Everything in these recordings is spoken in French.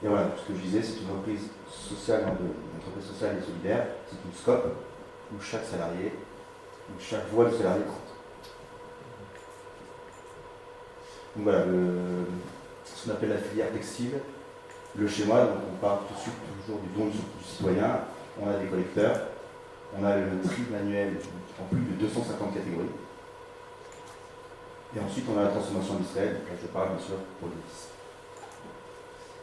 Et voilà, ce que je disais, c'est une entreprise sociale et solidaire, c'est une SCOP où chaque salarié, où chaque voix du salarié compte. Donc voilà, ce qu'on appelle la filière textile, le schéma, donc on part tout de suite toujours du don du citoyen, on a des collecteurs, on a le tri manuel en plus de 250 catégories, et ensuite on a la transformation industrielle, donc là je parle bien sûr pour les Métis.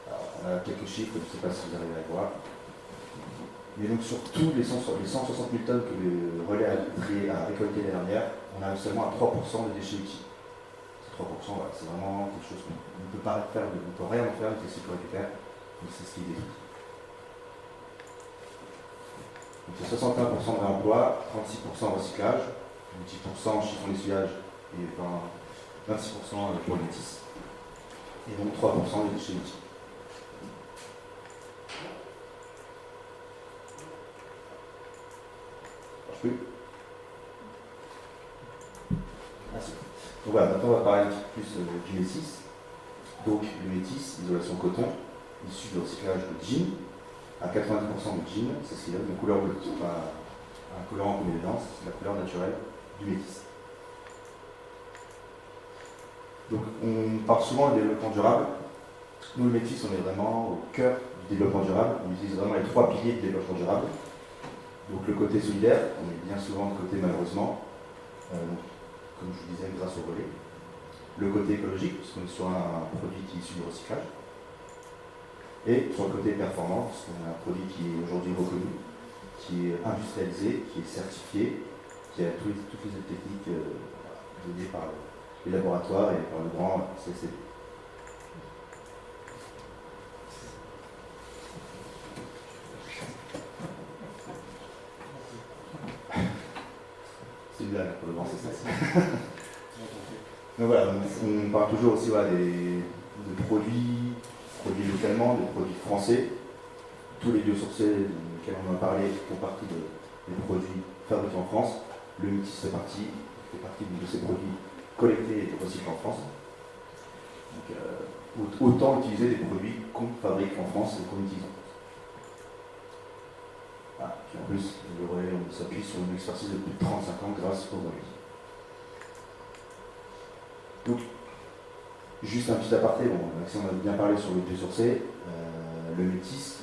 Alors on a quelques chiffres, je ne sais pas si vous arrivez à les voir. Mais donc sur tous les 160 000 tonnes que le relais a récolté l'année dernière, on a seulement à 3% de déchets utiles. Ces 3%, voilà, c'est vraiment quelque chose qu'on ne peut pas faire, on ne peut rien en faire avec les cycles récupère, donc c'est ce qui est détruit. Donc c'est 61% de réemploi, 36% recyclage, 10% chiffon d'essuyage et 26% pour les Métis, et donc 3% de déchets utiles. Oui. Ah, donc voilà, maintenant on va parler un petit peu plus du métis. Donc le métis, isolation coton, issu du recyclage de jean, à 90% de jean, c'est ce qui donne une couleur bleue. C'est pas un colorant comme évidence, c'est la couleur naturelle du métis. Donc on parle souvent du développement durable. Nous, le métis, on est vraiment au cœur du développement durable. On utilise vraiment les 3 piliers du développement durable. Donc le côté solidaire, on est bien souvent de côté malheureusement, comme je vous disais, grâce au relais. Le côté écologique, puisqu'on est sur un produit qui est issu du recyclage. Et sur le côté performant, puisqu'on a un produit qui est aujourd'hui reconnu, qui est industrialisé, qui est certifié, qui a toutes les aides techniques données par les laboratoires et par le grand CSCD. C'est une blague pour le grand CSCD. Donc voilà, on parle toujours aussi de produits localement, de produits français. Tous les biosourcés desquels on a parlé font partie des produits fabriqués en France. Le métis fait partie de ces produits collectés et recyclés en France. Donc, autant utiliser des produits qu'on fabrique en France et qu'on utilise en France. Ah, puis en plus, le relais, on s'appuie sur une expertise de plus de 35 ans grâce au relais. Donc, juste un petit aparté, si on a bien parlé sur le biosourcé, le métis,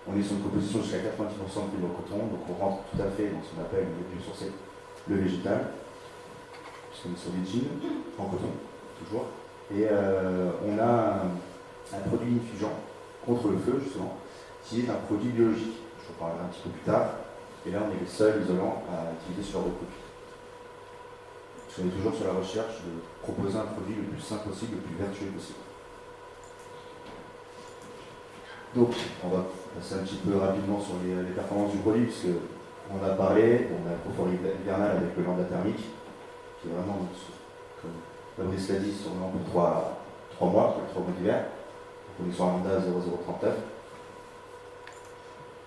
on est sur une composition jusqu'à 90% de fibre coton, donc on rentre tout à fait dans ce qu'on appelle le biosourcé, le végétal, puisqu'on est sur des jeans en coton, toujours. Et on a un produit infusion contre le feu, justement, qui est un produit biologique. Je vous en parlerai un petit peu plus tard. Et là, on est les seuls isolants à utiliser ce genre de produit. On est toujours sur la recherche de proposer un produit le plus sain possible, le plus vertueux possible. Donc, on va passer un petit peu rapidement sur les performances du produit, puisque on a parlé, on a un confort hivernal avec le lambda thermique, qui est vraiment, comme Fabrice l'a dit, sûrement pour 3 mois, pour les 3 mois d'hiver. On est sur un lambda 0,039.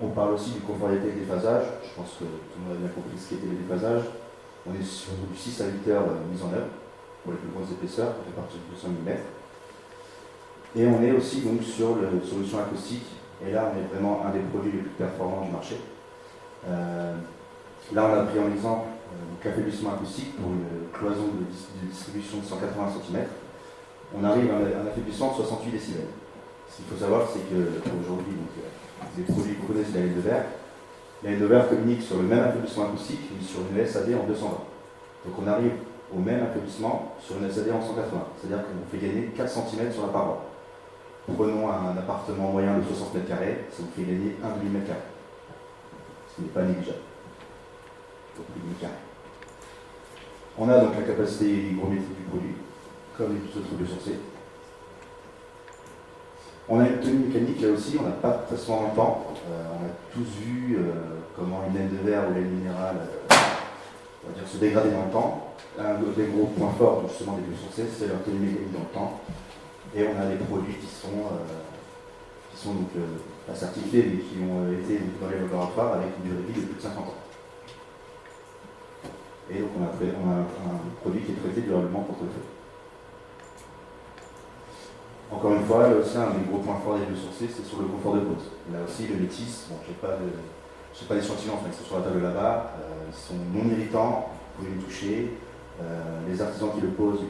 On parle aussi du conformité avec déphasage. Je pense que tout le monde a bien compris ce qu'était le déphasage. On est sur du 6 à 8 heures mise en œuvre pour les plus grosses épaisseurs, à partir de 200 mm. Et on est aussi donc sur la solution acoustique. Et là, on est vraiment un des produits les plus performants du marché. Là, on a pris en exemple l'affaiblissement acoustique pour une cloison de distribution de 180 cm. On arrive à un affaiblissement de 68 décibels. Ce qu'il faut savoir, c'est qu'aujourd'hui, les produits que vous connaissez, la laine de verre, la laine de verre communique sur le même affaiblissement acoustique, mais sur une SAD en 220. Donc on arrive au même affaiblissement sur une SAD en 180. C'est-à-dire qu'on fait gagner 4 cm sur la paroi. Prenons un appartement moyen de 60 m², ça vous fait gagner 1 demi-mètre carré. Ce qui n'est pas négligeable. Donc, on a donc la capacité hygrométrique du produit, comme les autres biosourcés. On a une tenue mécanique là aussi, on n'a pas très souvent le temps. On a tous vu comment une laine de verre ou laine minérale on va dire, se dégrader dans le temps. Un des gros points forts justement des biosourcés, c'est leur tenue mécanique dans le temps. Et on a des produits qui sont donc pas certifiés, mais qui ont été dans les laboratoires avec une durée de vie de plus de 50 ans. Et donc on a un produit qui est traité durablement contre le feu. Encore une fois, là aussi, un des gros points forts des biosourcés, c'est sur le confort de pose. Là aussi, le métis, bon, je n'ai pas d'échantillons, enfin, ils sont sur la table là-bas, ils sont non irritants, vous pouvez les toucher. Les artisans qui le posent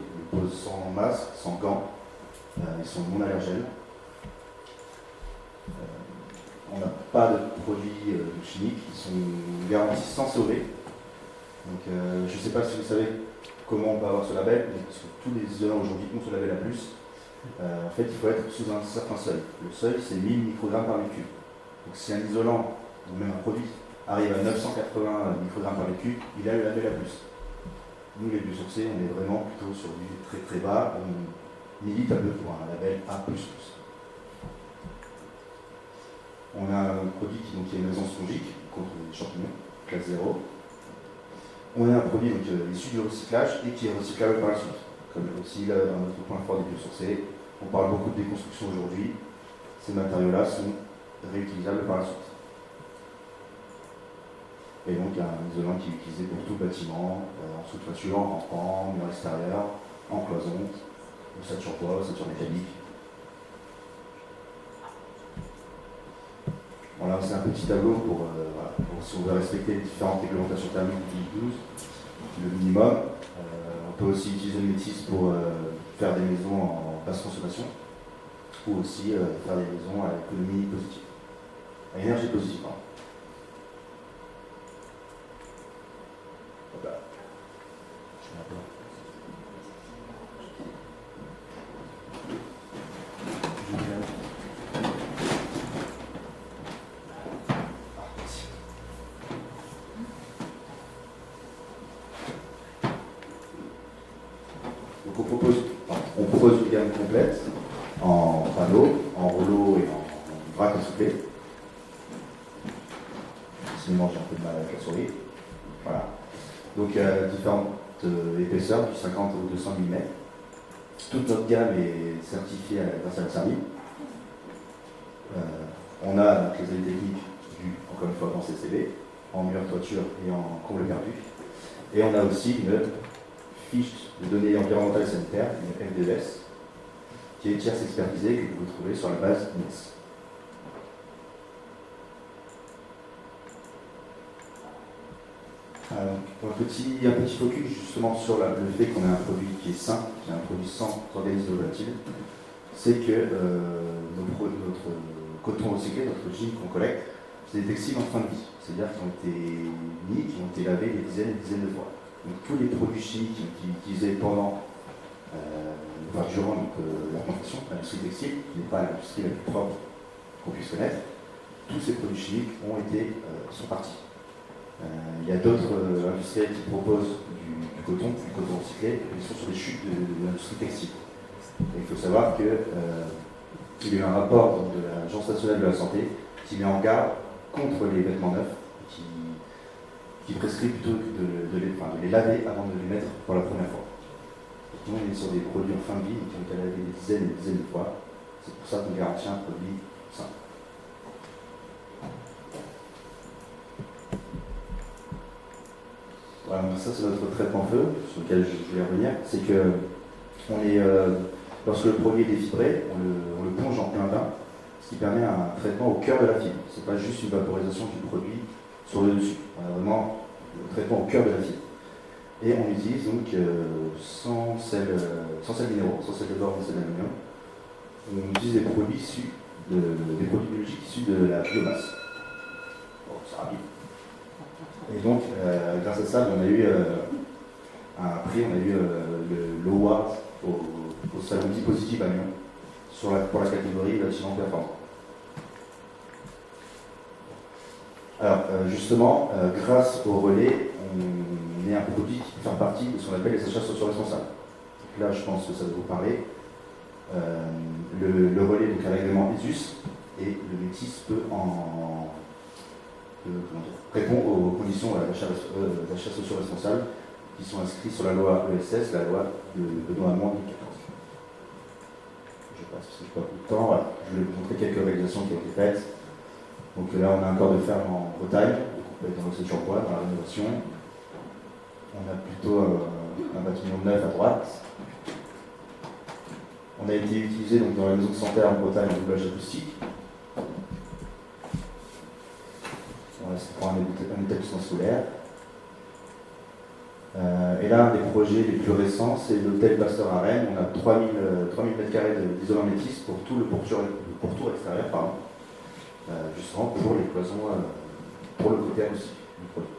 sans masque, sans gants, ils sont non allergènes. On n'a pas de produits chimiques, ils sont garantis sans sauver. Donc, je ne sais pas si vous savez comment on peut avoir ce label, mais parce que tous les isolants aujourd'hui ont ce label à plus. En fait, il faut être sous un certain seuil. Le seuil, c'est 1000 microgrammes par mètre cube. Donc, si un isolant, ou même un produit, arrive à 980 microgrammes par mètre cube, il a le label à plus. Nous, les biosourcés, on est vraiment plutôt sur du très très bas. On milite un peu pour un label A++. On a un produit qui est une maison spongique contre les champignons, classe 0. On a un produit issu du recyclage et qui est recyclable par la suite. Comme aussi là, un autre point fort des biosourcés, on parle beaucoup de déconstruction aujourd'hui. Ces matériaux-là sont réutilisables par la suite. Et donc, il y a un isolant qui est utilisé pour tout bâtiment, en sous-toiture, en rampant, mur extérieur, en cloison, ossature bois, ossature métallique. Voilà, c'est un petit tableau pour si on veut respecter les différentes réglementations thermiques du 2012, le minimum. On peut aussi utiliser le métis pour faire des maisons en basse consommation, ou aussi faire des maisons à économie positive, à énergie positive. Voilà. Donc on propose une gamme complète en panneaux, en rouleau et en vrac à souffler. Sinon j'ai un peu de mal avec la souris. Voilà. Donc différentes épaisseurs, du 50 au 200 mm. Toute notre gamme est certifiée grâce à la CERMI. On a donc, les aides techniques vues encore une fois dans CCB, en mur, toiture et en comble perdu. Et on a aussi une fiche de données environnementales et sanitaires, une FDS, qui est tierce expertisée que vous pouvez trouver sur la base INES. Un petit focus justement sur le fait qu'on a un produit qui est sain, qui est un produit sans organismes volatiles, c'est que notre coton recyclé, notre jean qu'on collecte, c'est des textiles en fin de vie, c'est-à-dire qui ont été mis, qui ont été lavés des dizaines et des dizaines de fois. Donc tous les produits chimiques qui ont été utilisés durant la plantation, l'industrie textile, qui n'est pas l'industrie la plus propre qu'on puisse connaître, tous ces produits chimiques sont partis. Il y a d'autres industriels qui proposent du coton recyclé, mais ils sont sur les chutes de l'industrie textile. Et il faut savoir qu'il y a eu un rapport de l'Agence nationale de la santé qui met en garde contre les vêtements neufs, qui prescrit plutôt de les laver avant de les mettre pour la première fois. Donc, nous, on est sur des produits en fin de vie qui ont été lavés des dizaines et des dizaines de fois. C'est pour ça qu'on garantit un produit sain. Voilà, donc ça c'est notre traitement feu, sur lequel je voulais revenir. C'est que lorsque le produit est défibré, on le plonge en plein bain, ce qui permet un traitement au cœur de la fibre. Ce n'est pas juste une vaporisation du produit sur le dessus. On a vraiment le traitement au cœur de la fibre. Et on utilise donc sans sel minéraux, sans sel de bord, sans sel d'aluminium. On utilise des produits biologiques issus de la biomasse. Bon, c'est rapide. Et donc, grâce à ça, on a eu un prix, on a eu l'award au salon Positive à Lyon pour la catégorie bâtiment performant. Alors, justement, grâce au relais, on est un produit qui peut faire partie de ce qu'on appelle les achats socio-responsables. Donc là, je pense que ça va vous parler. Le relais, donc un règlement ESUS, et le métis répond aux conditions d'achat socio-responsable qui sont inscrites sur la loi ESS, la loi de Benoît Hamon 2014. Je passe parce que je n'ai pas beaucoup de temps. Voilà. Je vais vous montrer quelques réalisations qui ont été faites. Donc là, on a un corps de ferme en Bretagne, donc on peut être dans l'océan bois, dans la rénovation. On a plutôt un bâtiment neuf à droite. On a été utilisé donc, dans la maison de santé en Bretagne en doublage acoustique. Voilà, c'est pour un établissement scolaire. Et là, un des projets les plus récents, c'est l'hôtel Pasteur à Rennes. On a 3000 m² d'isolant métis pour tout le pourtour extérieur, justement pour les cloisons, pour le côté acoustique du projet.